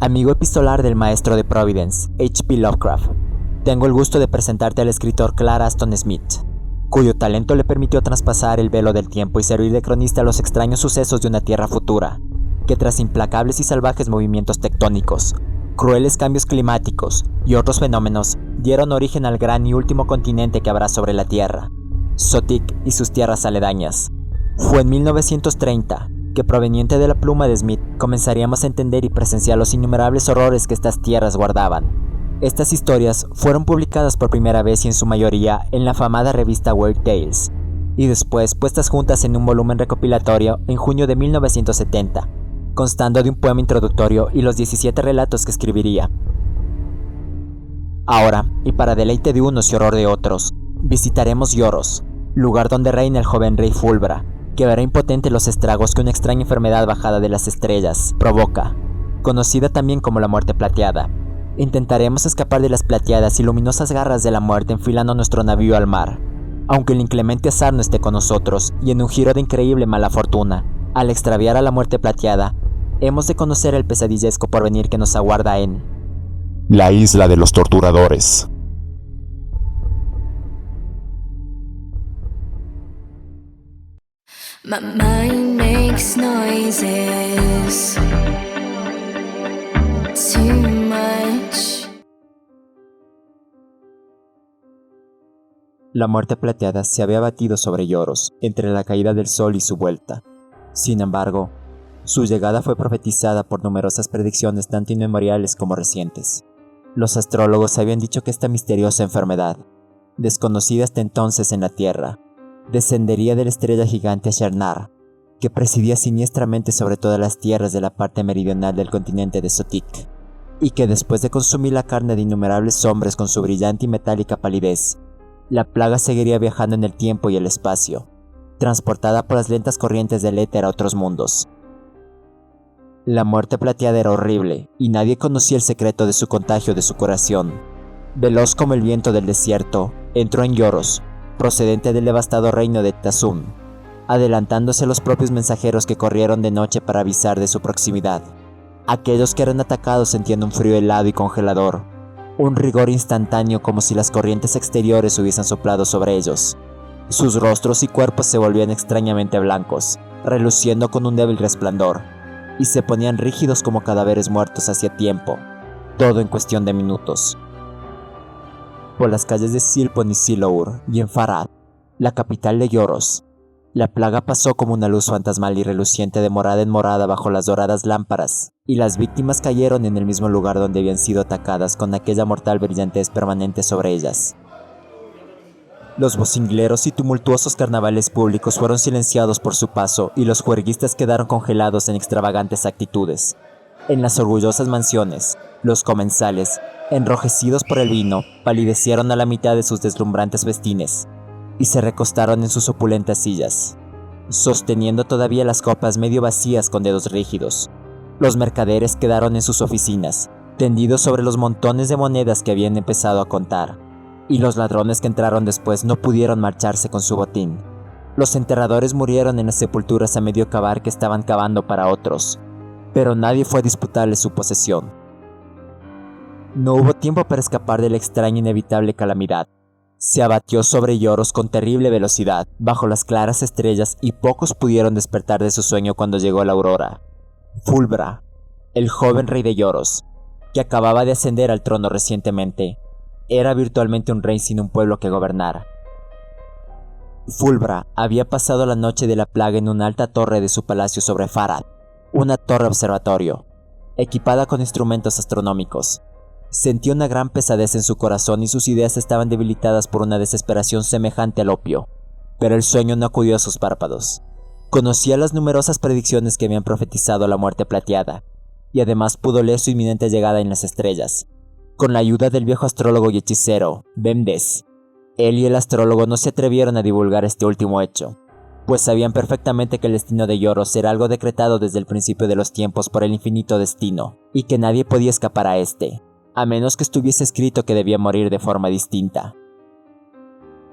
Amigo epistolar del maestro de Providence, H.P. Lovecraft, tengo el gusto de presentarte al escritor Clara Aston Smith, cuyo talento le permitió traspasar el velo del tiempo y servir de cronista a los extraños sucesos de una tierra futura, que tras implacables y salvajes movimientos tectónicos, crueles cambios climáticos y otros fenómenos, dieron origen al gran y último continente que habrá sobre la Tierra, Sotik y sus tierras aledañas. Fue en 1930 que, proveniente de la pluma de Smith, comenzaríamos a entender y presenciar los innumerables horrores que estas tierras guardaban. Estas historias fueron publicadas por primera vez y en su mayoría en la afamada revista Weird Tales, y después puestas juntas en un volumen recopilatorio en junio de 1970, constando de un poema introductorio y los 17 relatos que escribiría. Ahora, y para deleite de unos y horror de otros, visitaremos Yoros, lugar donde reina el joven rey Fulbra, que verá impotente los estragos que una extraña enfermedad bajada de las estrellas provoca, conocida también como la muerte plateada. Intentaremos escapar de las plateadas y luminosas garras de la muerte enfilando nuestro navío al mar, aunque el inclemente azar no esté con nosotros, y en un giro de increíble mala fortuna, al extraviar a la muerte plateada, hemos de conocer el pesadillesco porvenir que nos aguarda en la isla de los torturadores. My mind makes noises too much. La muerte plateada se había batido sobre Yoros entre la caída del sol y su vuelta. Sin embargo, su llegada fue profetizada por numerosas predicciones tanto inmemoriales como recientes. Los astrólogos habían dicho que esta misteriosa enfermedad, desconocida hasta entonces en la Tierra, descendería de la estrella gigante Shernar, que presidía siniestramente sobre todas las tierras de la parte meridional del continente de Sotik, y que después de consumir la carne de innumerables hombres con su brillante y metálica palidez, la plaga seguiría viajando en el tiempo y el espacio, transportada por las lentas corrientes del éter a otros mundos. La muerte plateada era horrible, y nadie conocía el secreto de su contagio o de su curación. Veloz como el viento del desierto, entró en Yoros, procedente del devastado reino de Tazum, adelantándose a los propios mensajeros que corrieron de noche para avisar de su proximidad. Aquellos que eran atacados sentían un frío helado y congelador, un rigor instantáneo como si las corrientes exteriores hubiesen soplado sobre ellos. Sus rostros y cuerpos se volvían extrañamente blancos, reluciendo con un débil resplandor, y se ponían rígidos como cadáveres muertos hacía tiempo, todo en cuestión de minutos. Por las calles de Silpon y Silour y en Farad, la capital de Yoros, la plaga pasó como una luz fantasmal y reluciente de morada en morada bajo las doradas lámparas, y las víctimas cayeron en el mismo lugar donde habían sido atacadas con aquella mortal brillantez permanente sobre ellas. Los vocingleros y tumultuosos carnavales públicos fueron silenciados por su paso y los juerguistas quedaron congelados en extravagantes actitudes. En las orgullosas mansiones, los comensales, enrojecidos por el vino, palidecieron a la mitad de sus deslumbrantes festines y se recostaron en sus opulentas sillas, sosteniendo todavía las copas medio vacías con dedos rígidos. Los mercaderes quedaron en sus oficinas, tendidos sobre los montones de monedas que habían empezado a contar, y los ladrones que entraron después no pudieron marcharse con su botín. Los enterradores murieron en las sepulturas a medio cavar que estaban cavando para otros, pero nadie fue a disputarles su posesión. No hubo tiempo para escapar de la extraña e inevitable calamidad. Se abatió sobre Yoros con terrible velocidad, bajo las claras estrellas, y pocos pudieron despertar de su sueño cuando llegó la aurora. Fulbra, el joven rey de Yoros, que acababa de ascender al trono recientemente, era virtualmente un rey sin un pueblo que gobernar. Fulbra había pasado la noche de la plaga en una alta torre de su palacio sobre Farad, una torre observatorio, equipada con instrumentos astronómicos. Sentía una gran pesadez en su corazón y sus ideas estaban debilitadas por una desesperación semejante al opio, pero el sueño no acudió a sus párpados. Conocía las numerosas predicciones que habían profetizado la muerte plateada, y además pudo leer su inminente llegada en las estrellas. Con la ayuda del viejo astrólogo y hechicero, Bemdes, él y el astrólogo no se atrevieron a divulgar este último hecho, pues sabían perfectamente que el destino de Yoros era algo decretado desde el principio de los tiempos por el infinito destino, y que nadie podía escapar a este, a menos que estuviese escrito que debía morir de forma distinta.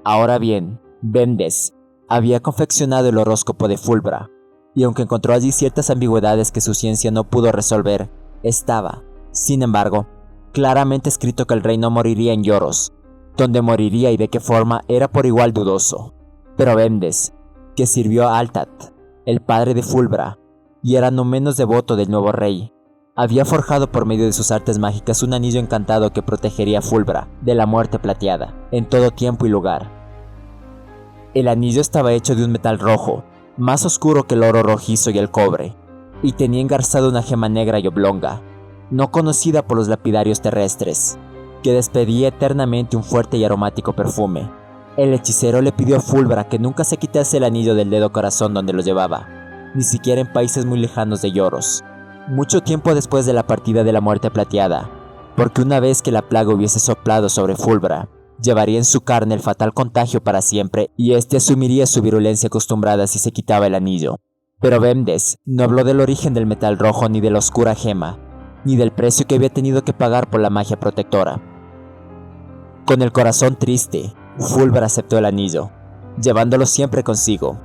Ahora bien, Bemdes había confeccionado el horóscopo de Fulbra, y aunque encontró allí ciertas ambigüedades que su ciencia no pudo resolver, estaba, Sin embargo, claramente escrito que el rey no moriría en Yoros. Donde moriría y de qué forma era por igual dudoso. Pero Bemdes, que sirvió a Altat, el padre de Fulbra, y era no menos devoto del nuevo rey, había forjado por medio de sus artes mágicas un anillo encantado que protegería a Fulbra de la muerte plateada, en todo tiempo y lugar. El anillo estaba hecho de un metal rojo, más oscuro que el oro rojizo y el cobre, y tenía engarzada una gema negra y oblonga, no conocida por los lapidarios terrestres, que despedía eternamente un fuerte y aromático perfume. El hechicero le pidió a Fulbra que nunca se quitase el anillo del dedo corazón donde lo llevaba, ni siquiera en países muy lejanos de Yoros, mucho tiempo después de la partida de la muerte plateada, porque una vez que la plaga hubiese soplado sobre Fulbra, llevaría en su carne el fatal contagio para siempre y éste asumiría su virulencia acostumbrada si se quitaba el anillo. Pero Bemdes no habló del origen del metal rojo ni de la oscura gema, ni del precio que había tenido que pagar por la magia protectora. Con el corazón triste, Fulbra aceptó el anillo, llevándolo siempre consigo,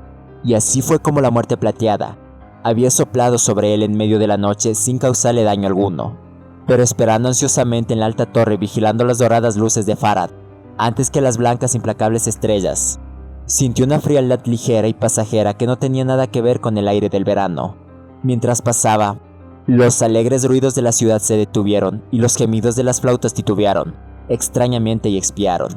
y así fue como la muerte plateada había soplado sobre él en medio de la noche sin causarle daño alguno, pero esperando ansiosamente en la alta torre vigilando las doradas luces de Farad, antes que las blancas implacables estrellas. Sintió una frialdad ligera y pasajera que no tenía nada que ver con el aire del verano. Mientras pasaba, los alegres ruidos de la ciudad se detuvieron y los gemidos de las flautas titubearon, extrañamente y expiaron.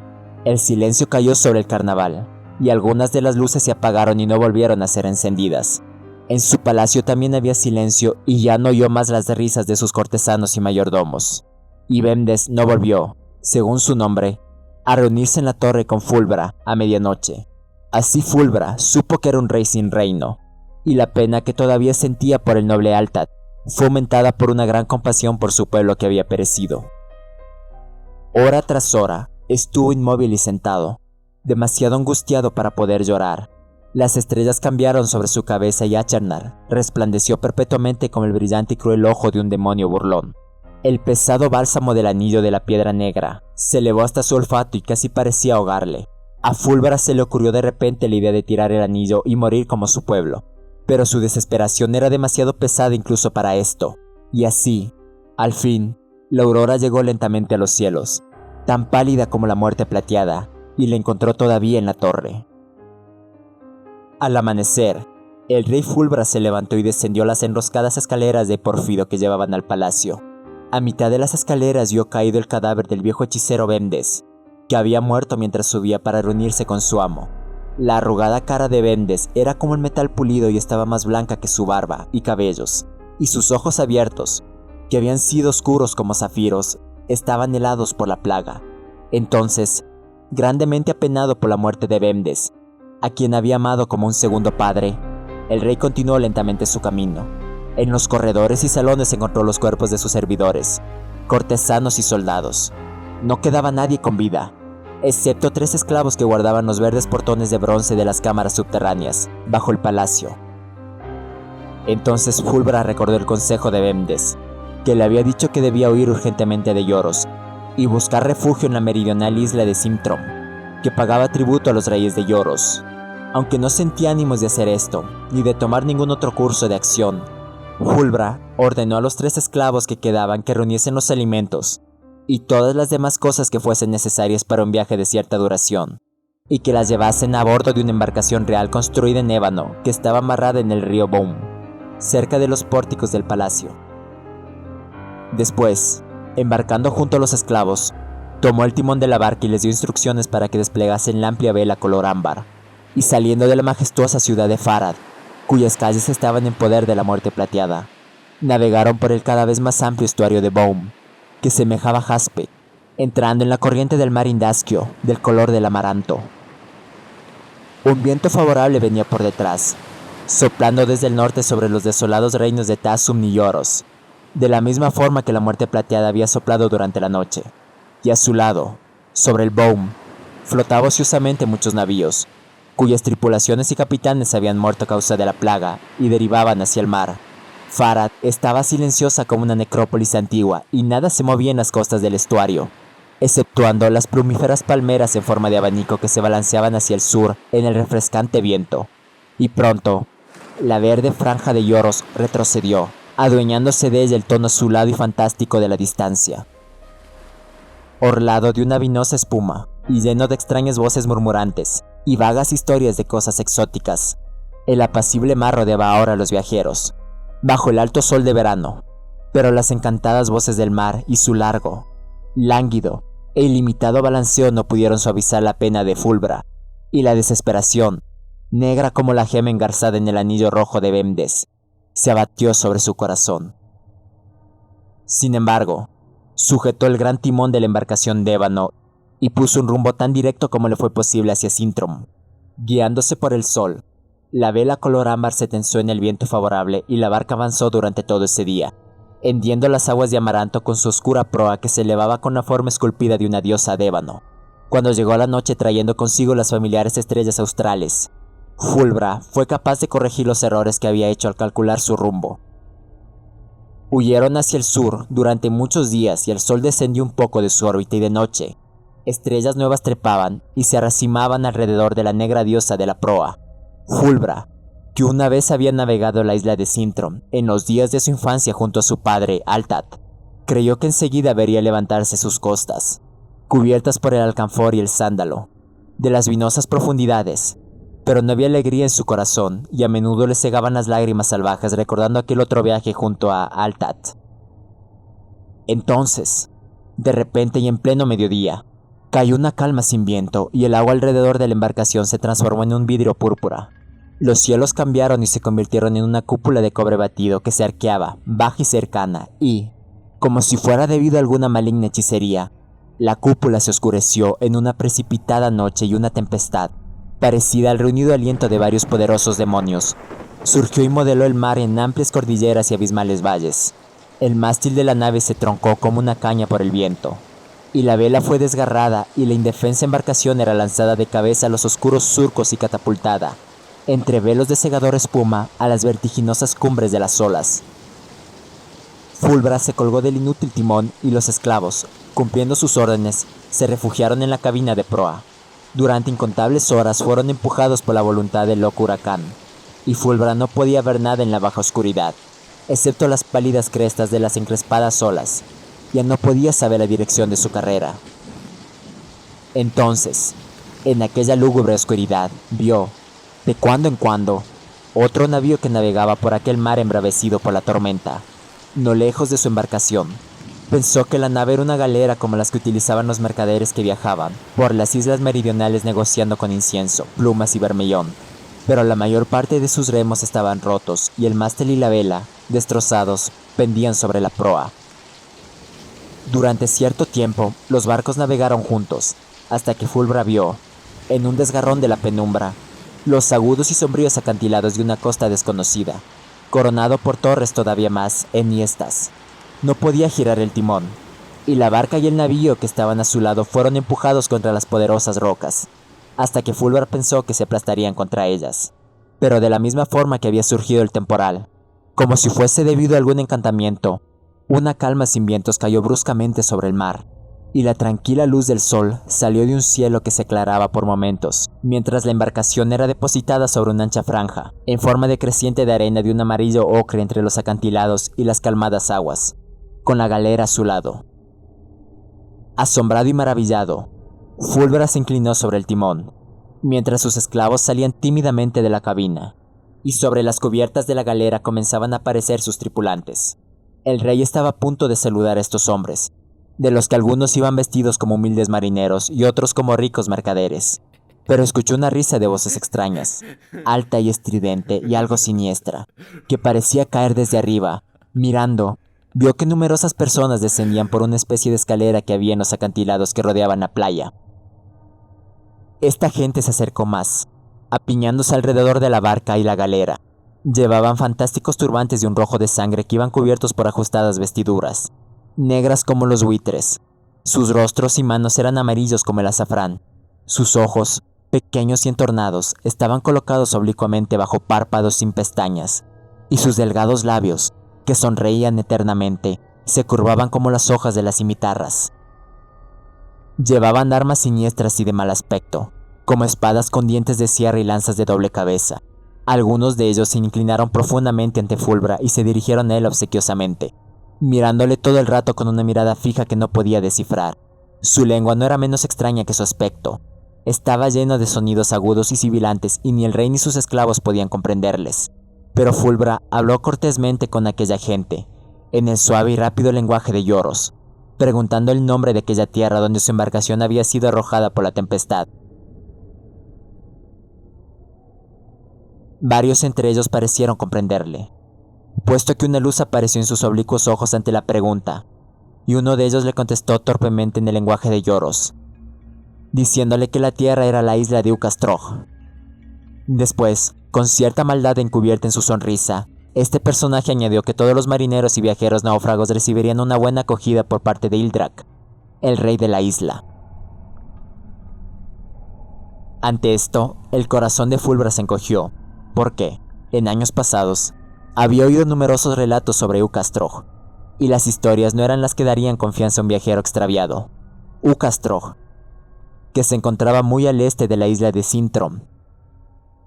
El silencio cayó sobre el carnaval, y algunas de las luces se apagaron y no volvieron a ser encendidas. En su palacio también había silencio y ya no oyó más las risas de sus cortesanos y mayordomos. Y Bemdes no volvió, según su nombre, a reunirse en la torre con Fulbra a medianoche. Así Fulbra supo que era un rey sin reino, y la pena que todavía sentía por el noble Altat fue aumentada por una gran compasión por su pueblo que había perecido. Hora tras hora estuvo inmóvil y sentado, demasiado angustiado para poder llorar. Las estrellas cambiaron sobre su cabeza y Acharnar resplandeció perpetuamente como el brillante y cruel ojo de un demonio burlón. El pesado bálsamo del anillo de la piedra negra se elevó hasta su olfato y casi parecía ahogarle. A Fulbra se le ocurrió de repente la idea de tirar el anillo y morir como su pueblo, pero su desesperación era demasiado pesada incluso para esto, y así, al fin, la aurora llegó lentamente a los cielos, tan pálida como la muerte plateada, y la encontró todavía en la torre. Al amanecer, el rey Fulbra se levantó y descendió las enroscadas escaleras de pórfido que llevaban al palacio. A mitad de las escaleras vio caído el cadáver del viejo hechicero Bemdes, que había muerto mientras subía para reunirse con su amo. La arrugada cara de Bemdes era como el metal pulido y estaba más blanca que su barba y cabellos, y sus ojos abiertos, que habían sido oscuros como zafiros, estaban helados por la plaga. Entonces, grandemente apenado por la muerte de Bemdes, a quien había amado como un segundo padre, el rey continuó lentamente su camino. En los corredores y salones encontró los cuerpos de sus servidores, cortesanos y soldados. No quedaba nadie con vida, excepto 3 esclavos que guardaban los verdes portones de bronce de las cámaras subterráneas, bajo el palacio. Entonces Fulbra recordó el consejo de Bemdes, que le había dicho que debía huir urgentemente de Yoros y buscar refugio en la meridional isla de Simtrom, que pagaba tributo a los reyes de Yoros. Aunque no sentía ánimos de hacer esto, ni de tomar ningún otro curso de acción, Fulbra ordenó a los 3 esclavos que quedaban que reuniesen los alimentos y todas las demás cosas que fuesen necesarias para un viaje de cierta duración, y que las llevasen a bordo de una embarcación real construida en ébano que estaba amarrada en el río Boum, cerca de los pórticos del palacio. Después, embarcando junto a los esclavos, tomó el timón de la barca y les dio instrucciones para que desplegasen la amplia vela color ámbar, y saliendo de la majestuosa ciudad de Farad, cuyas calles estaban en poder de la muerte plateada, navegaron por el cada vez más amplio estuario de Boum, que semejaba jaspe, entrando en la corriente del mar Indascio, del color del amaranto. Un viento favorable venía por detrás, soplando desde el norte sobre los desolados reinos de Tasum y Yoros, de la misma forma que la muerte plateada había soplado durante la noche, y a su lado, sobre el Boum, flotaban ociosamente muchos navíos, cuyas tripulaciones y capitanes habían muerto a causa de la plaga y derivaban hacia el mar. Farad estaba silenciosa como una necrópolis antigua y nada se movía en las costas del estuario, exceptuando las plumíferas palmeras en forma de abanico que se balanceaban hacia el sur en el refrescante viento. Y pronto, la verde franja de Yoros retrocedió, adueñándose de ella el tono azulado y fantástico de la distancia. Orlado de una vinosa espuma y lleno de extrañas voces murmurantes y vagas historias de cosas exóticas, el apacible mar rodeaba ahora a los viajeros, bajo el alto sol de verano, pero las encantadas voces del mar y su largo, lánguido e ilimitado balanceo no pudieron suavizar la pena de Fulbra, y la desesperación, negra como la gema engarzada en el anillo rojo de Bemdes, se abatió sobre su corazón. Sin embargo, sujetó el gran timón de la embarcación de ébano y puso un rumbo tan directo como le fue posible hacia Sintrom. Guiándose por el sol, la vela color ámbar se tensó en el viento favorable y la barca avanzó durante todo ese día, hendiendo las aguas de Amaranto con su oscura proa que se elevaba con la forma esculpida de una diosa de ébano. Cuando llegó la noche trayendo consigo las familiares estrellas australes, Fulbra fue capaz de corregir los errores que había hecho al calcular su rumbo. Huyeron hacia el sur durante muchos días y el sol descendió un poco de su órbita y de noche. Estrellas nuevas trepaban y se arracimaban alrededor de la negra diosa de la proa. Fulbra, que una vez había navegado la isla de Sintrom en los días de su infancia junto a su padre, Altat, creyó que enseguida vería levantarse sus costas, cubiertas por el alcanfor y el sándalo, de las vinosas profundidades, pero no había alegría en su corazón y a menudo le cegaban las lágrimas salvajes recordando aquel otro viaje junto a Altat. Entonces, de repente y en pleno mediodía, cayó una calma sin viento y el agua alrededor de la embarcación se transformó en un vidrio púrpura. Los cielos cambiaron y se convirtieron en una cúpula de cobre batido que se arqueaba, baja y cercana, y, como si fuera debido a alguna maligna hechicería, la cúpula se oscureció en una precipitada noche y una tempestad, parecida al reunido aliento de varios poderosos demonios. Surgió y modeló el mar en amplias cordilleras y abismales valles. El mástil de la nave se troncó como una caña por el viento, y la vela fue desgarrada y la indefensa embarcación era lanzada de cabeza a los oscuros surcos y catapultada, entre velos de cegadora espuma, a las vertiginosas cumbres de las olas. Fulbra se colgó del inútil timón y los esclavos, cumpliendo sus órdenes, se refugiaron en la cabina de proa. Durante incontables horas fueron empujados por la voluntad del loco huracán, y Fulbra no podía ver nada en la baja oscuridad, excepto las pálidas crestas de las encrespadas olas. Ya no podía saber la dirección de su carrera. Entonces, en aquella lúgubre oscuridad, vio, de cuando en cuando, otro navío que navegaba por aquel mar embravecido por la tormenta, no lejos de su embarcación. Pensó que la nave era una galera como las que utilizaban los mercaderes que viajaban por las islas meridionales negociando con incienso, plumas y bermellón, pero la mayor parte de sus remos estaban rotos y el mástil y la vela, destrozados, pendían sobre la proa. Durante cierto tiempo, los barcos navegaron juntos, hasta que Fulbra vio, en un desgarrón de la penumbra, los agudos y sombríos acantilados de una costa desconocida, coronado por torres todavía más enhiestas. No podía girar el timón, y la barca y el navío que estaban a su lado fueron empujados contra las poderosas rocas, hasta que Fulbra pensó que se aplastarían contra ellas. Pero de la misma forma que había surgido el temporal, como si fuese debido a algún encantamiento, una calma sin vientos cayó bruscamente sobre el mar, y la tranquila luz del sol salió de un cielo que se aclaraba por momentos, mientras la embarcación era depositada sobre una ancha franja, en forma de creciente de arena de un amarillo ocre entre los acantilados y las calmadas aguas, con la galera a su lado. Asombrado y maravillado, Fulbra se inclinó sobre el timón, mientras sus esclavos salían tímidamente de la cabina, y sobre las cubiertas de la galera comenzaban a aparecer sus tripulantes. El rey estaba a punto de saludar a estos hombres, de los que algunos iban vestidos como humildes marineros y otros como ricos mercaderes, pero escuchó una risa de voces extrañas, alta y estridente y algo siniestra, que parecía caer desde arriba. Mirando, vio que numerosas personas descendían por una especie de escalera que había en los acantilados que rodeaban la playa. Esta gente se acercó más, apiñándose alrededor de la barca y la galera. Llevaban fantásticos turbantes de un rojo de sangre que iban cubiertos por ajustadas vestiduras, negras como los buitres. Sus rostros y manos eran amarillos como el azafrán. Sus ojos, pequeños y entornados, estaban colocados oblicuamente bajo párpados sin pestañas, y sus delgados labios, que sonreían eternamente, se curvaban como las hojas de las cimitarras. Llevaban armas siniestras y de mal aspecto, como espadas con dientes de sierra y lanzas de doble cabeza. Algunos de ellos se inclinaron profundamente ante Fulbra y se dirigieron a él obsequiosamente, mirándole todo el rato con una mirada fija que no podía descifrar. Su lengua no era menos extraña que su aspecto. Estaba lleno de sonidos agudos y sibilantes y ni el rey ni sus esclavos podían comprenderles. Pero Fulbra habló cortésmente con aquella gente, en el suave y rápido lenguaje de Lloros, preguntando el nombre de aquella tierra donde su embarcación había sido arrojada por la tempestad. Varios entre ellos parecieron comprenderle, puesto que una luz apareció en sus oblicuos ojos ante la pregunta, y uno de ellos le contestó torpemente en el lenguaje de Lloros, diciéndole que la tierra era la isla de Ucastroh. Después, con cierta maldad encubierta en su sonrisa, este personaje añadió que todos los marineros y viajeros náufragos recibirían una buena acogida por parte de Ildrak, el rey de la isla. Ante esto, el corazón de Fulbra se encogió, porque, en años pasados, había oído numerosos relatos sobre Ucastroh, y las historias no eran las que darían confianza a un viajero extraviado. Ucastroh, que se encontraba muy al este de la isla de Sintrom,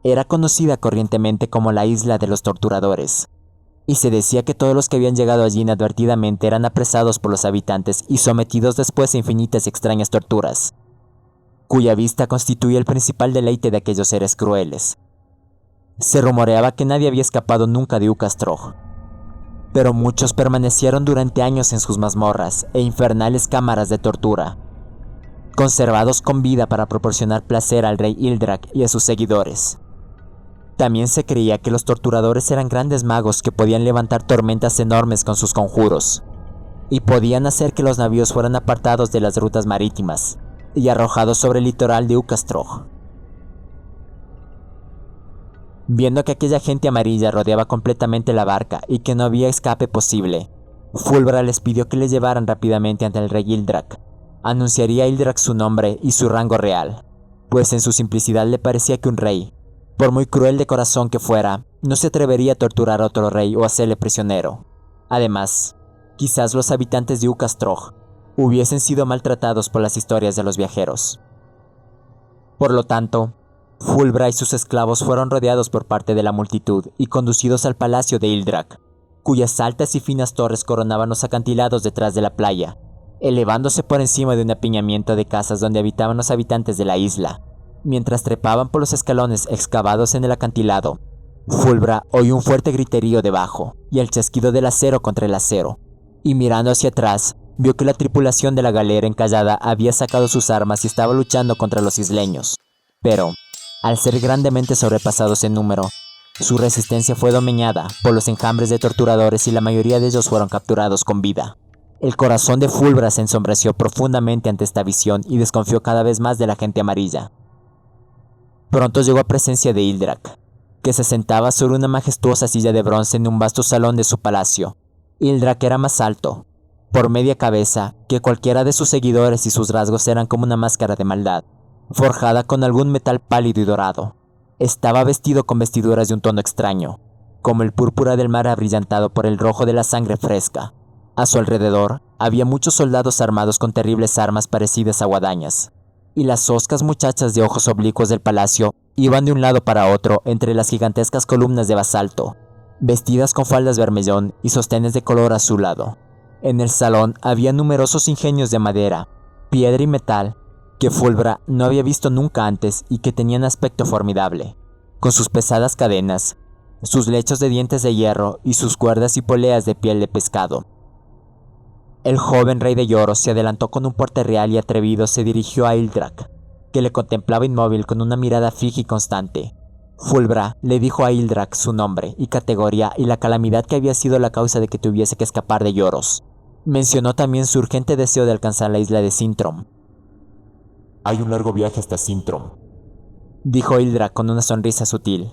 era conocida corrientemente como la isla de los torturadores, y se decía que todos los que habían llegado allí inadvertidamente eran apresados por los habitantes y sometidos después a infinitas y extrañas torturas, cuya vista constituía el principal deleite de aquellos seres crueles. Se rumoreaba que nadie había escapado nunca de Ucastroh, pero muchos permanecieron durante años en sus mazmorras e infernales cámaras de tortura, conservados con vida para proporcionar placer al rey Ildrak y a sus seguidores. También se creía que los torturadores eran grandes magos que podían levantar tormentas enormes con sus conjuros, y podían hacer que los navíos fueran apartados de las rutas marítimas y arrojados sobre el litoral de Ucastroh. Viendo que aquella gente amarilla rodeaba completamente la barca y que no había escape posible, Fulbra les pidió que les llevaran rápidamente ante el rey Ildrak. Anunciaría a Ildrak su nombre y su rango real, pues en su simplicidad le parecía que un rey, por muy cruel de corazón que fuera, no se atrevería a torturar a otro rey o hacerle prisionero. Además, quizás los habitantes de Ucastroh hubiesen sido maltratados por las historias de los viajeros. Por lo tanto, Fulbra y sus esclavos fueron rodeados por parte de la multitud y conducidos al palacio de Ildrak, cuyas altas y finas torres coronaban los acantilados detrás de la playa, elevándose por encima de un apiñamiento de casas donde habitaban los habitantes de la isla. Mientras trepaban por los escalones excavados en el acantilado, Fulbra oyó un fuerte griterío debajo y el chasquido del acero contra el acero, y mirando hacia atrás, vio que la tripulación de la galera encallada había sacado sus armas y estaba luchando contra los isleños. Pero, al ser grandemente sobrepasados en número, su resistencia fue domeñada por los enjambres de torturadores y la mayoría de ellos fueron capturados con vida. El corazón de Fulbra se ensombreció profundamente ante esta visión y desconfió cada vez más de la gente amarilla. Pronto llegó a presencia de Ildrak, que se sentaba sobre una majestuosa silla de bronce en un vasto salón de su palacio. Ildrak era más alto, por media cabeza, que cualquiera de sus seguidores y sus rasgos eran como una máscara de maldad, forjada con algún metal pálido y dorado. Estaba vestido con vestiduras de un tono extraño, como el púrpura del mar abrillantado por el rojo de la sangre fresca. A su alrededor había muchos soldados armados con terribles armas parecidas a guadañas, y las hoscas muchachas de ojos oblicuos del palacio iban de un lado para otro entre las gigantescas columnas de basalto, vestidas con faldas vermellón y sostenes de color azulado. En el salón había numerosos ingenios de madera, piedra y metal que Fulbra no había visto nunca antes y que tenían aspecto formidable, con sus pesadas cadenas, sus lechos de dientes de hierro y sus cuerdas y poleas de piel de pescado. El joven rey de Lloros se adelantó con un porte real y atrevido se dirigió a Ildrak, que le contemplaba inmóvil con una mirada fija y constante. Fulbra le dijo a Ildrak su nombre y categoría y la calamidad que había sido la causa de que tuviese que escapar de Lloros. Mencionó también su urgente deseo de alcanzar la isla de Sintrom. Hay un largo viaje hasta Sintrom, dijo Ildrak con una sonrisa sutil.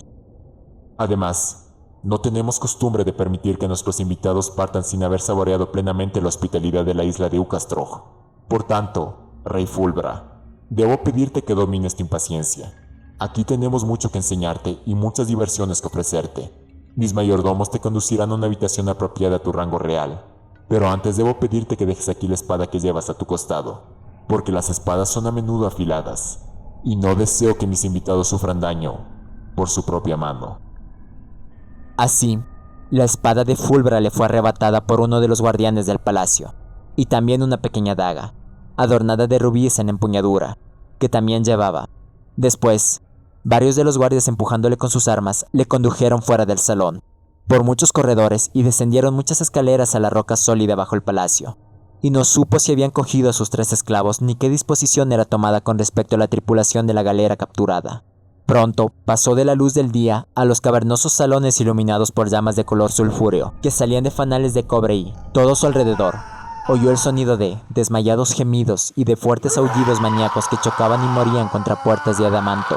Además, no tenemos costumbre de permitir que nuestros invitados partan sin haber saboreado plenamente la hospitalidad de la isla de Ucastroh. Por tanto, rey Fulbra, debo pedirte que domines tu impaciencia. Aquí tenemos mucho que enseñarte y muchas diversiones que ofrecerte. Mis mayordomos te conducirán a una habitación apropiada a tu rango real, pero antes debo pedirte que dejes aquí la espada que llevas a tu costado, porque las espadas son a menudo afiladas, y no deseo que mis invitados sufran daño por su propia mano. Así, la espada de Fulbra le fue arrebatada por uno de los guardianes del palacio, y también una pequeña daga, adornada de rubíes en empuñadura, que también llevaba. Después, varios de los guardias empujándole con sus armas, le condujeron fuera del salón, por muchos corredores y descendieron muchas escaleras a la roca sólida bajo el palacio, y no supo si habían cogido a sus 3 esclavos ni qué disposición era tomada con respecto a la tripulación de la galera capturada. Pronto pasó de la luz del día a los cavernosos salones iluminados por llamas de color sulfúreo que salían de fanales de cobre y, todo su alrededor, oyó el sonido de desmayados gemidos y de fuertes aullidos maníacos que chocaban y morían contra puertas de adamanto.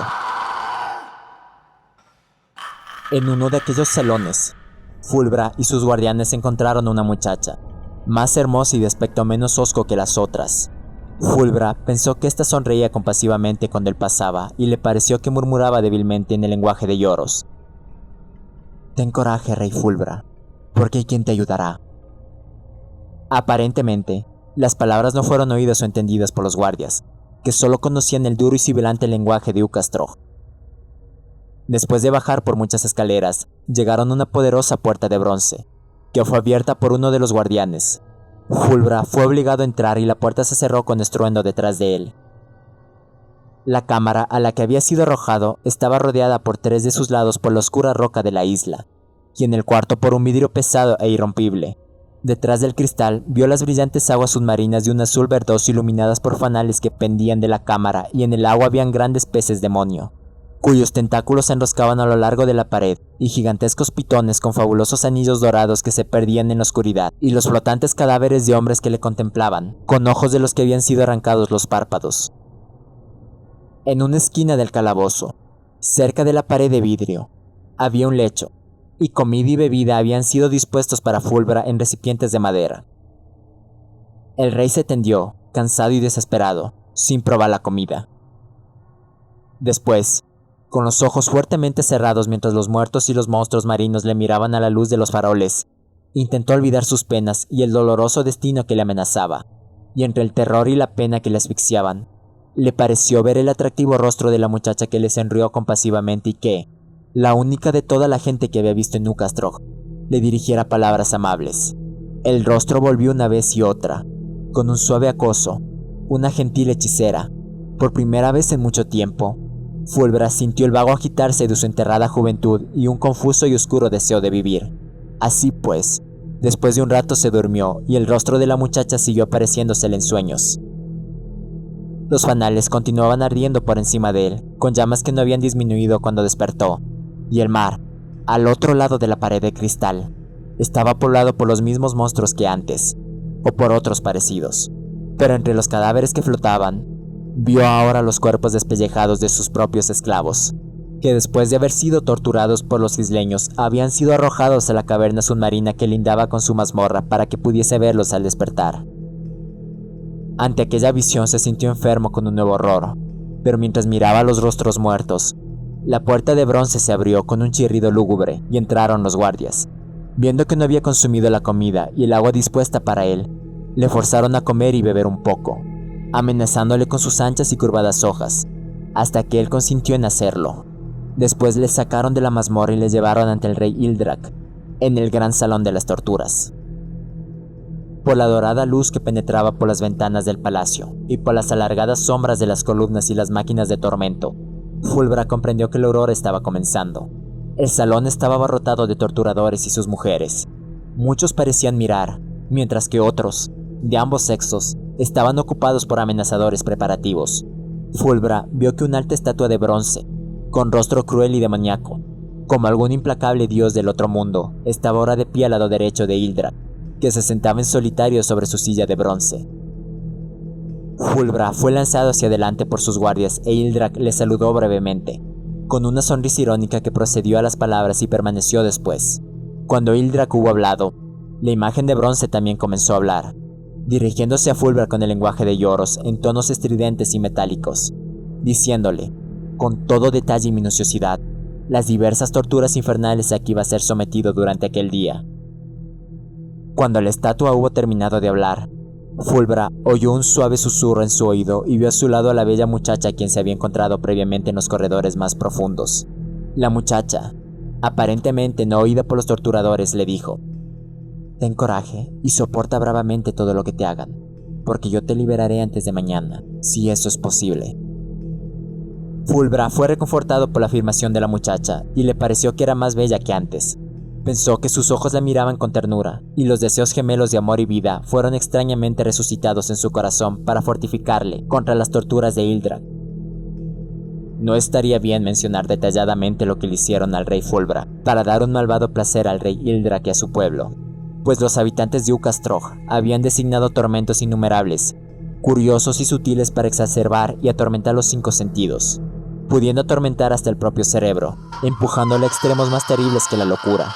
En uno de aquellos salones, Fulbra y sus guardianes encontraron a una muchacha, más hermosa y de aspecto menos hosco que las otras. Fulbra pensó que ésta sonreía compasivamente cuando él pasaba y le pareció que murmuraba débilmente en el lenguaje de lloros. «Ten coraje, rey Fulbra, porque hay quien te ayudará». Aparentemente, las palabras no fueron oídas o entendidas por los guardias, que solo conocían el duro y sibilante lenguaje de Ucastroh. Después de bajar por muchas escaleras, llegaron a una poderosa puerta de bronce, que fue abierta por uno de los guardianes. Fulbra fue obligado a entrar y la puerta se cerró con estruendo detrás de él. La cámara a la que había sido arrojado estaba rodeada por 3 de sus lados por la oscura roca de la isla, y en el cuarto por un vidrio pesado e irrompible. Detrás del cristal vio las brillantes aguas submarinas de un azul verdoso iluminadas por fanales que pendían de la cámara, y en el agua habían grandes peces demonio, cuyos tentáculos se enroscaban a lo largo de la pared, y gigantescos pitones con fabulosos anillos dorados que se perdían en la oscuridad, y los flotantes cadáveres de hombres que le contemplaban, con ojos de los que habían sido arrancados los párpados. En una esquina del calabozo, cerca de la pared de vidrio, había un lecho, y comida y bebida habían sido dispuestos para Fulbra en recipientes de madera. El rey se tendió, cansado y desesperado, sin probar la comida. Después, con los ojos fuertemente cerrados mientras los muertos y los monstruos marinos le miraban a la luz de los faroles, intentó olvidar sus penas y el doloroso destino que le amenazaba, y entre el terror y la pena que le asfixiaban, le pareció ver el atractivo rostro de la muchacha que le sonrió compasivamente y que, la única de toda la gente que había visto en Ucastroh, le dirigiera palabras amables. El rostro volvió una vez y otra, con un suave acoso, una gentil hechicera. Por primera vez en mucho tiempo, Fulbra sintió el vago agitarse de su enterrada juventud y un confuso y oscuro deseo de vivir. Así pues, después de un rato se durmió y el rostro de la muchacha siguió apareciéndosele en sueños. Los fanales continuaban ardiendo por encima de él, con llamas que no habían disminuido cuando despertó, y el mar, al otro lado de la pared de cristal, estaba poblado por los mismos monstruos que antes, o por otros parecidos. Pero entre los cadáveres que flotaban, vio ahora los cuerpos despellejados de sus propios esclavos, que después de haber sido torturados por los isleños, habían sido arrojados a la caverna submarina que lindaba con su mazmorra para que pudiese verlos al despertar. Ante aquella visión se sintió enfermo con un nuevo horror, pero mientras miraba los rostros muertos, la puerta de bronce se abrió con un chirrido lúgubre y entraron los guardias. Viendo que no había consumido la comida y el agua dispuesta para él, le forzaron a comer y beber un poco, amenazándole con sus anchas y curvadas hojas, hasta que él consintió en hacerlo. Después le sacaron de la mazmorra y le llevaron ante el rey Ildrak, en el gran salón de las torturas. Por la dorada luz que penetraba por las ventanas del palacio, y por las alargadas sombras de las columnas y las máquinas de tormento, Fulbra comprendió que la aurora estaba comenzando. El salón estaba abarrotado de torturadores y sus mujeres. Muchos parecían mirar, mientras que otros, de ambos sexos, estaban ocupados por amenazadores preparativos. Fulbra vio que una alta estatua de bronce, con rostro cruel y demoníaco, como algún implacable dios del otro mundo, estaba ahora de pie al lado derecho de Ildrak, que se sentaba en solitario sobre su silla de bronce. Fulbra fue lanzado hacia adelante por sus guardias e Ildrak le saludó brevemente, con una sonrisa irónica que procedió a las palabras y permaneció después. Cuando Ildrak hubo hablado, la imagen de bronce también comenzó a hablar, dirigiéndose a Fulbra con el lenguaje de lloros en tonos estridentes y metálicos, diciéndole, con todo detalle y minuciosidad, las diversas torturas infernales a que iba a ser sometido durante aquel día. Cuando la estatua hubo terminado de hablar, Fulbra oyó un suave susurro en su oído y vio a su lado a la bella muchacha a quien se había encontrado previamente en los corredores más profundos. La muchacha, aparentemente no oída por los torturadores, le dijo: «Ten coraje y soporta bravamente todo lo que te hagan, porque yo te liberaré antes de mañana, si eso es posible». Fulbra fue reconfortado por la afirmación de la muchacha y le pareció que era más bella que antes. Pensó que sus ojos la miraban con ternura, y los deseos gemelos de amor y vida fueron extrañamente resucitados en su corazón para fortificarle contra las torturas de Ildrak. No estaría bien mencionar detalladamente lo que le hicieron al rey Fulbra para dar un malvado placer al rey Ildrak y a su pueblo, pues los habitantes de Ucastroh habían designado tormentos innumerables, curiosos y sutiles para exacerbar y atormentar los 5 sentidos, pudiendo atormentar hasta el propio cerebro, empujándolo a extremos más terribles que la locura,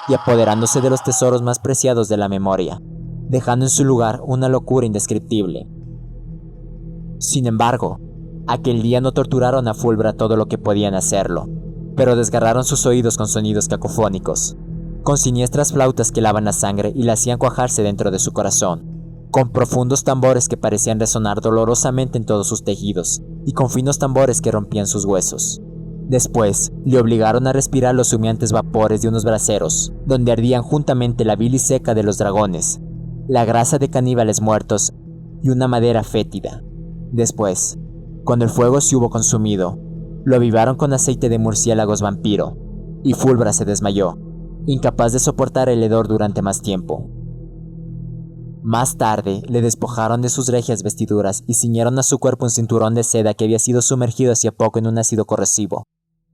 y apoderándose de los tesoros más preciados de la memoria, dejando en su lugar una locura indescriptible. Sin embargo, aquel día no torturaron a Fulbra todo lo que podían hacerlo, pero desgarraron sus oídos con sonidos cacofónicos, con siniestras flautas que helaban la sangre y la hacían cuajarse dentro de su corazón, con profundos tambores que parecían resonar dolorosamente en todos sus tejidos, y con finos tambores que rompían sus huesos. Después, le obligaron a respirar los humeantes vapores de unos braseros, donde ardían juntamente la bilis seca de los dragones, la grasa de caníbales muertos y una madera fétida. Después, cuando el fuego se hubo consumido, lo avivaron con aceite de murciélagos vampiro, y Fulbra se desmayó, incapaz de soportar el hedor durante más tiempo. Más tarde, le despojaron de sus regias vestiduras y ciñeron a su cuerpo un cinturón de seda que había sido sumergido hacía poco en un ácido corrosivo,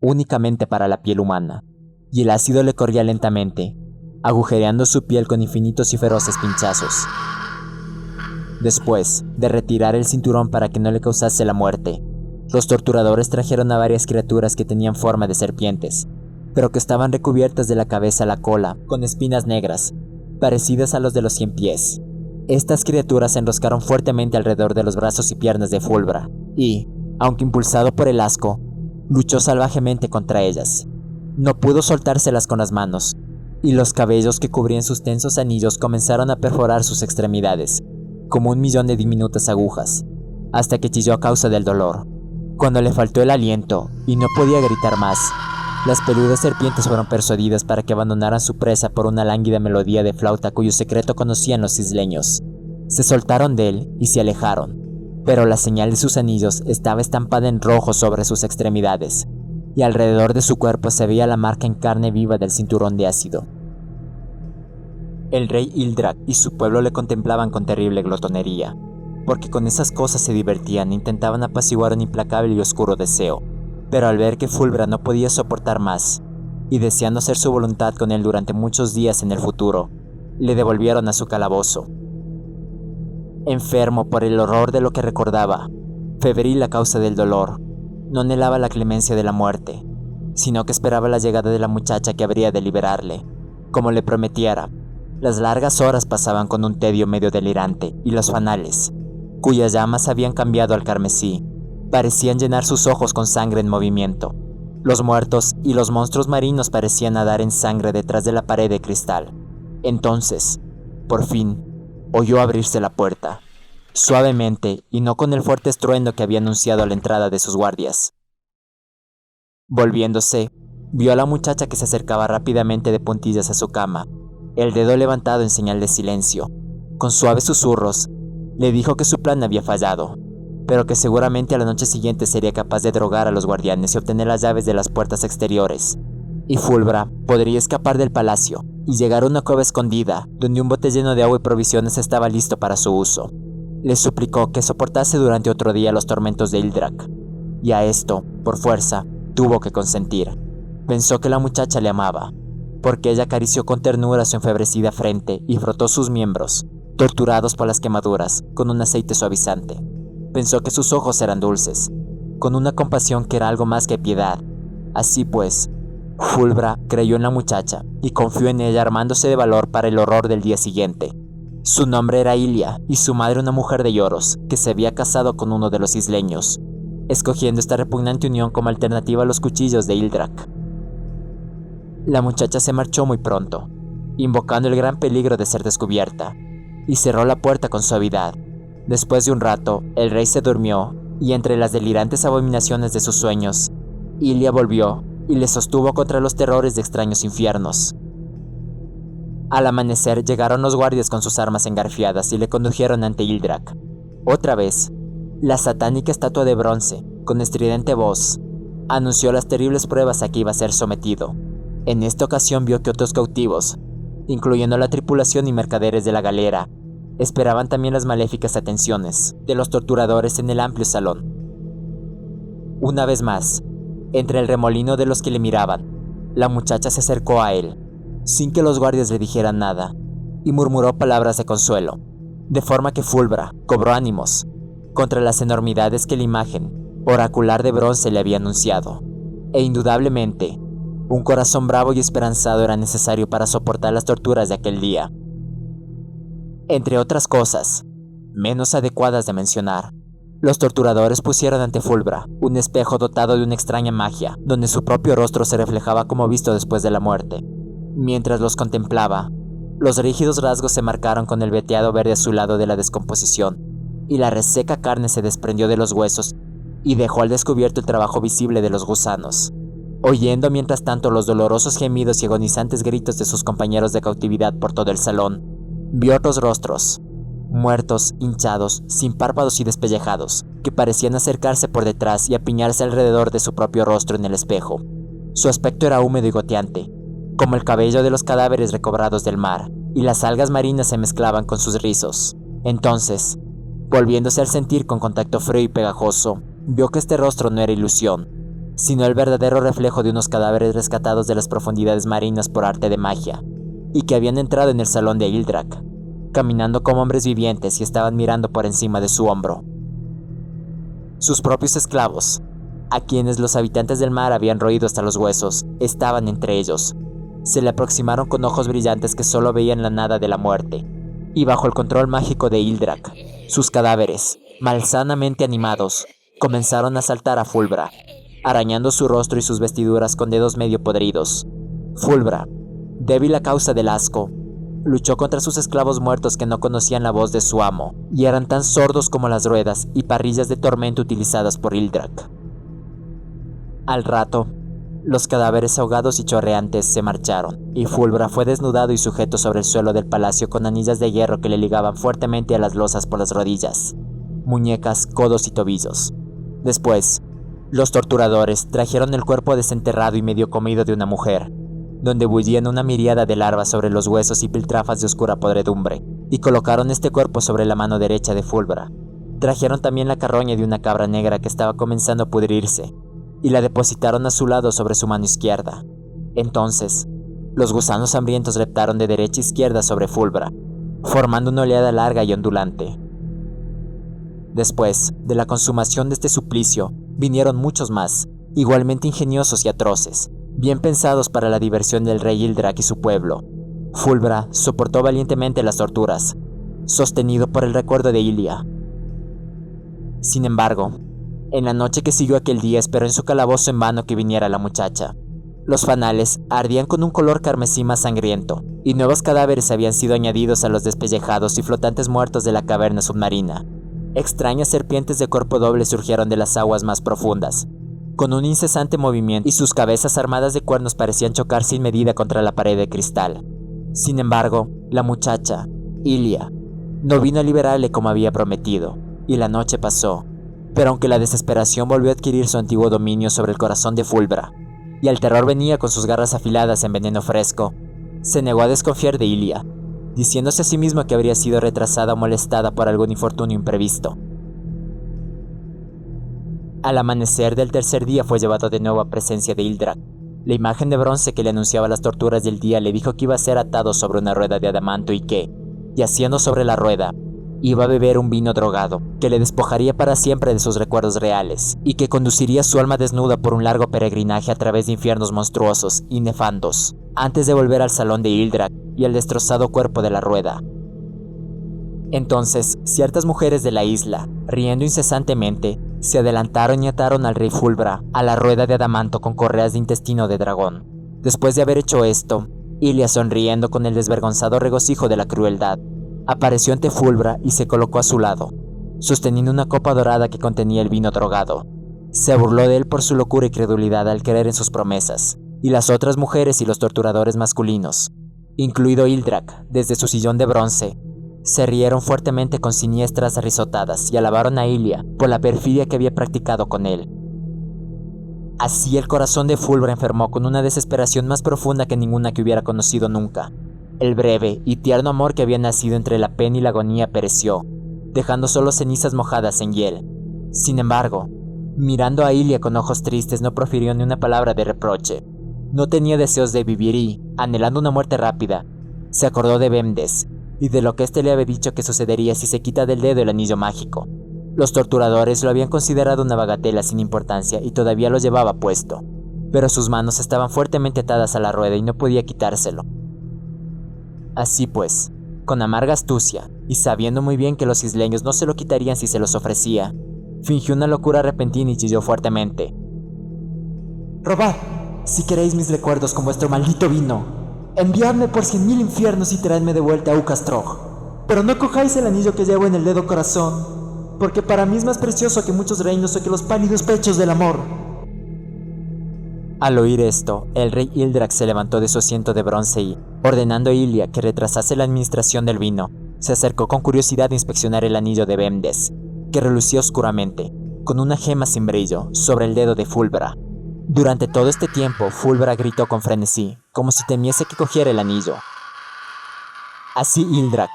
únicamente para la piel humana, y el ácido le corría lentamente, agujereando su piel con infinitos y feroces pinchazos. Después de retirar el cinturón para que no le causase la muerte, los torturadores trajeron a varias criaturas que tenían forma de serpientes, pero que estaban recubiertas de la cabeza a la cola con espinas negras, parecidas a los de los 100 pies. Estas criaturas se enroscaron fuertemente alrededor de los brazos y piernas de Fulbra, y, aunque impulsado por el asco, luchó salvajemente contra ellas. No pudo soltárselas con las manos, y los cabellos que cubrían sus tensos anillos comenzaron a perforar sus extremidades, como 1.000.000 de diminutas agujas, hasta que chilló a causa del dolor. Cuando le faltó el aliento y no podía gritar más, las peludas serpientes fueron persuadidas para que abandonaran su presa por una lánguida melodía de flauta cuyo secreto conocían los isleños. Se soltaron de él y se alejaron, pero la señal de sus anillos estaba estampada en rojo sobre sus extremidades, y alrededor de su cuerpo se veía la marca en carne viva del cinturón de ácido. El rey Ildrak y su pueblo le contemplaban con terrible glotonería, porque con esas cosas se divertían e intentaban apaciguar un implacable y oscuro deseo. Pero al ver que Fulbra no podía soportar más, y deseando hacer su voluntad con él durante muchos días en el futuro, le devolvieron a su calabozo. Enfermo por el horror de lo que recordaba, febril a causa del dolor, no anhelaba la clemencia de la muerte, sino que esperaba la llegada de la muchacha que habría de liberarle, como le prometiera. Las largas horas pasaban con un tedio medio delirante, y los fanales, cuyas llamas habían cambiado al carmesí, parecían llenar sus ojos con sangre en movimiento. Los muertos y los monstruos marinos parecían nadar en sangre detrás de la pared de cristal. Entonces, por fin, oyó abrirse la puerta, suavemente y no con el fuerte estruendo que había anunciado la entrada de sus guardias. Volviéndose, vio a la muchacha que se acercaba rápidamente de puntillas a su cama, el dedo levantado en señal de silencio. Con suaves susurros, le dijo que su plan había fallado, pero que seguramente a la noche siguiente sería capaz de drogar a los guardianes y obtener las llaves de las puertas exteriores, y Fulbra podría escapar del palacio y llegar a una cueva escondida donde un bote lleno de agua y provisiones estaba listo para su uso. Le suplicó que soportase durante otro día los tormentos de Ildrak, y a esto, por fuerza, tuvo que consentir. Pensó que la muchacha le amaba, porque ella acarició con ternura su enfebrecida frente y frotó sus miembros, torturados por las quemaduras, con un aceite suavizante. Pensó que sus ojos eran dulces, con una compasión que era algo más que piedad. Así pues, Fulbra creyó en la muchacha y confió en ella, armándose de valor para el horror del día siguiente. Su nombre era Ilia y su madre una mujer de Lloros que se había casado con uno de los isleños, escogiendo esta repugnante unión como alternativa a los cuchillos de Ildrak. La muchacha se marchó muy pronto, invocando el gran peligro de ser descubierta, y cerró la puerta con suavidad. Después de un rato, el rey se durmió, y entre las delirantes abominaciones de sus sueños, Ilia volvió y le sostuvo contra los terrores de extraños infiernos. Al amanecer llegaron los guardias con sus armas engarfiadas y le condujeron ante Ildrak. Otra vez, la satánica estatua de bronce, con estridente voz, anunció las terribles pruebas a que iba a ser sometido. En esta ocasión vio que otros cautivos, incluyendo la tripulación y mercaderes de la galera, esperaban también las maléficas atenciones de los torturadores en el amplio salón. Una vez más, entre el remolino de los que le miraban, la muchacha se acercó a él, sin que los guardias le dijeran nada, y murmuró palabras de consuelo, de forma que Fulbra cobró ánimos contra las enormidades que la imagen oracular de bronce le había anunciado, e indudablemente, un corazón bravo y esperanzado era necesario para soportar las torturas de aquel día. Entre otras cosas, menos adecuadas de mencionar, los torturadores pusieron ante Fulbra un espejo dotado de una extraña magia, donde su propio rostro se reflejaba como visto después de la muerte. Mientras los contemplaba, los rígidos rasgos se marcaron con el veteado verde azulado de la descomposición, y la reseca carne se desprendió de los huesos y dejó al descubierto el trabajo visible de los gusanos. Oyendo mientras tanto los dolorosos gemidos y agonizantes gritos de sus compañeros de cautividad por todo el salón, vio otros rostros, muertos, hinchados, sin párpados y despellejados, que parecían acercarse por detrás y apiñarse alrededor de su propio rostro en el espejo. Su aspecto era húmedo y goteante, como el cabello de los cadáveres recobrados del mar, y las algas marinas se mezclaban con sus rizos. Entonces, volviéndose al sentir con contacto frío y pegajoso, vio que este rostro no era ilusión, sino el verdadero reflejo de unos cadáveres rescatados de las profundidades marinas por arte de magia, y que habían entrado en el salón de Ildrak, caminando como hombres vivientes y estaban mirando por encima de su hombro. Sus propios esclavos, a quienes los habitantes del mar habían roído hasta los huesos, estaban entre ellos. Se le aproximaron con ojos brillantes que solo veían la nada de la muerte, y bajo el control mágico de Ildrak, sus cadáveres, malsanamente animados, comenzaron a saltar a Fulbra, arañando su rostro y sus vestiduras con dedos medio podridos. Fulbra, débil a causa del asco, luchó contra sus esclavos muertos que no conocían la voz de su amo, y eran tan sordos como las ruedas y parrillas de tormento utilizadas por Ildrak. Al rato, los cadáveres ahogados y chorreantes se marcharon, y Fulbra fue desnudado y sujeto sobre el suelo del palacio con anillas de hierro que le ligaban fuertemente a las losas por las rodillas, muñecas, codos y tobillos. Después, los torturadores trajeron el cuerpo desenterrado y medio comido de una mujer, donde bullían una miríada de larvas sobre los huesos y piltrafas de oscura podredumbre, y colocaron este cuerpo sobre la mano derecha de Fulbra. Trajeron también la carroña de una cabra negra que estaba comenzando a pudrirse, y la depositaron a su lado sobre su mano izquierda. Entonces, los gusanos hambrientos reptaron de derecha a izquierda sobre Fulbra, formando una oleada larga y ondulante. Después de la consumación de este suplicio, vinieron muchos más, igualmente ingeniosos y atroces, bien pensados para la diversión del rey Ildrak y su pueblo. Fulbra soportó valientemente las torturas, sostenido por el recuerdo de Ilia. Sin embargo, en la noche que siguió aquel día esperó en su calabozo en vano que viniera la muchacha. Los fanales ardían con un color carmesí más sangriento, y nuevos cadáveres habían sido añadidos a los despellejados y flotantes muertos de la caverna submarina. Extrañas serpientes de cuerpo doble surgieron de las aguas más profundas, con un incesante movimiento, y sus cabezas armadas de cuernos parecían chocar sin medida contra la pared de cristal. Sin embargo, la muchacha, Ilia, no vino a liberarle como había prometido, y la noche pasó. Pero aunque la desesperación volvió a adquirir su antiguo dominio sobre el corazón de Fulbra, y el terror venía con sus garras afiladas en veneno fresco, se negó a desconfiar de Ilia, diciéndose a sí mismo que habría sido retrasada o molestada por algún infortunio imprevisto. Al amanecer del tercer día fue llevado de nuevo a presencia de Ildrak. La imagen de bronce que le anunciaba las torturas del día le dijo que iba a ser atado sobre una rueda de adamanto y que, yaciendo sobre la rueda, iba a beber un vino drogado, que le despojaría para siempre de sus recuerdos reales, y que conduciría su alma desnuda por un largo peregrinaje a través de infiernos monstruosos y nefandos, antes de volver al salón de Ildrak y al destrozado cuerpo de la rueda. Entonces, ciertas mujeres de la isla, riendo incesantemente, se adelantaron y ataron al rey Fulbra a la rueda de adamanto con correas de intestino de dragón. Después de haber hecho esto, Ilia, sonriendo con el desvergonzado regocijo de la crueldad, apareció ante Fulbra y se colocó a su lado, sosteniendo una copa dorada que contenía el vino drogado. Se burló de él por su locura y credulidad al creer en sus promesas, y las otras mujeres y los torturadores masculinos, incluido Ildrak, desde su sillón de bronce, se rieron fuertemente con siniestras risotadas y alabaron a Ilia por la perfidia que había practicado con él. Así el corazón de Fulbra enfermó con una desesperación más profunda que ninguna que hubiera conocido nunca. El breve y tierno amor que había nacido entre la pena y la agonía pereció, dejando solo cenizas mojadas en hiel. Sin embargo, mirando a Ilia con ojos tristes, no profirió ni una palabra de reproche. No tenía deseos de vivir y, anhelando una muerte rápida, se acordó de Bemdes y de lo que éste le había dicho que sucedería si se quita del dedo el anillo mágico. Los torturadores lo habían considerado una bagatela sin importancia y todavía lo llevaba puesto, pero sus manos estaban fuertemente atadas a la rueda y no podía quitárselo. Así pues, con amarga astucia, y sabiendo muy bien que los isleños no se lo quitarían si se los ofrecía, fingió una locura repentina y chilló fuertemente. «Robad, si queréis mis recuerdos con vuestro maldito vino. Enviadme por 100.000 infiernos y traedme de vuelta a Ucastroh. Pero no cojáis el anillo que llevo en el dedo corazón, porque para mí es más precioso que muchos reinos o que los pálidos pechos del amor». Al oír esto, el rey Ildrak se levantó de su asiento de bronce y, ordenando a Ilia que retrasase la administración del vino, se acercó con curiosidad a inspeccionar el anillo de Bemdes, que relucía oscuramente, con una gema sin brillo, sobre el dedo de Fulbra. Durante todo este tiempo, Fulbra gritó con frenesí, como si temiese que cogiera el anillo. Así Ildrak,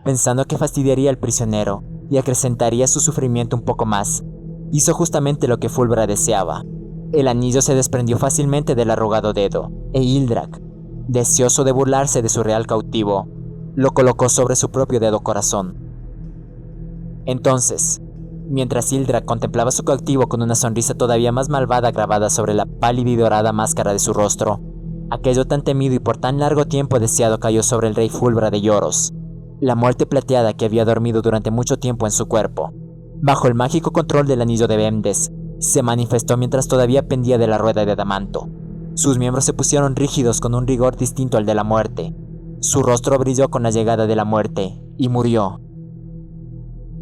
pensando que fastidiaría al prisionero y acrecentaría su sufrimiento un poco más, hizo justamente lo que Fulbra deseaba. El anillo se desprendió fácilmente del arrugado dedo, e Ildrak, deseoso de burlarse de su real cautivo, lo colocó sobre su propio dedo corazón. Entonces, mientras Ildrak contemplaba a su cautivo con una sonrisa todavía más malvada grabada sobre la pálida y dorada máscara de su rostro, aquello tan temido y por tan largo tiempo deseado cayó sobre el rey Fulbra de Lloros, la muerte plateada que había dormido durante mucho tiempo en su cuerpo. Bajo el mágico control del anillo de Bemdes, se manifestó mientras todavía pendía de la rueda de adamanto. Sus miembros se pusieron rígidos con un rigor distinto al de la muerte. Su rostro brilló con la llegada de la muerte, y murió.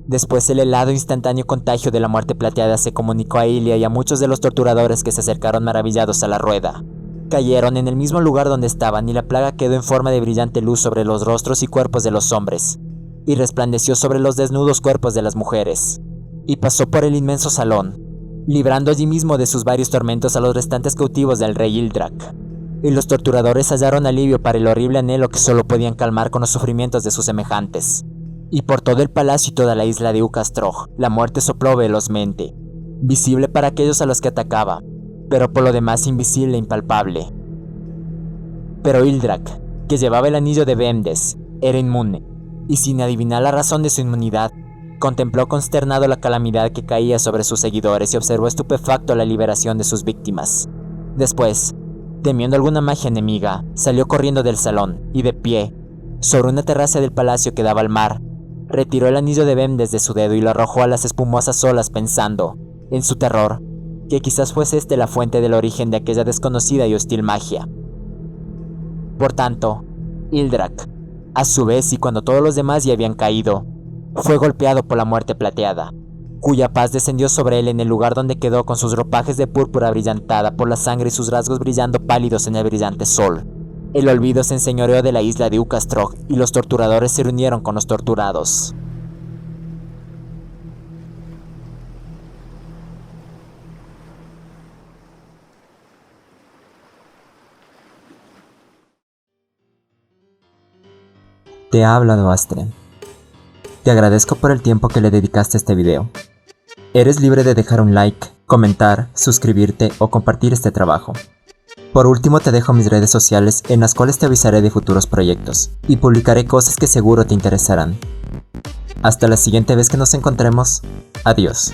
Después el helado instantáneo contagio de la muerte plateada se comunicó a Ilia y a muchos de los torturadores que se acercaron maravillados a la rueda. Cayeron en el mismo lugar donde estaban y la plaga quedó en forma de brillante luz sobre los rostros y cuerpos de los hombres, y resplandeció sobre los desnudos cuerpos de las mujeres, y pasó por el inmenso salón, librando allí mismo de sus varios tormentos a los restantes cautivos del rey Ildrak. Y los torturadores hallaron alivio para el horrible anhelo que solo podían calmar con los sufrimientos de sus semejantes. Y por todo el palacio y toda la isla de Ucastroh, la muerte sopló velozmente, visible para aquellos a los que atacaba, pero por lo demás invisible e impalpable. Pero Ildrak, que llevaba el anillo de Bemdes, era inmune, y sin adivinar la razón de su inmunidad, contempló consternado la calamidad que caía sobre sus seguidores y observó estupefacto la liberación de sus víctimas. Después, temiendo alguna magia enemiga, salió corriendo del salón y de pie, sobre una terraza del palacio que daba al mar, retiró el anillo de Bemdes de su dedo y lo arrojó a las espumosas olas pensando, en su terror, que quizás fuese este la fuente del origen de aquella desconocida y hostil magia. Por tanto, Ildrak, a su vez y cuando todos los demás ya habían caído, fue golpeado por la muerte plateada, cuya paz descendió sobre él en el lugar donde quedó con sus ropajes de púrpura brillantada por la sangre y sus rasgos brillando pálidos en el brillante sol. El olvido se enseñoreó de la isla de Ucastroh y los torturadores se reunieron con los torturados. Te ha hablado Astre. Te agradezco por el tiempo que le dedicaste a este video. Eres libre de dejar un like, comentar, suscribirte o compartir este trabajo. Por último te dejo mis redes sociales en las cuales te avisaré de futuros proyectos y publicaré cosas que seguro te interesarán. Hasta la siguiente vez que nos encontremos, adiós.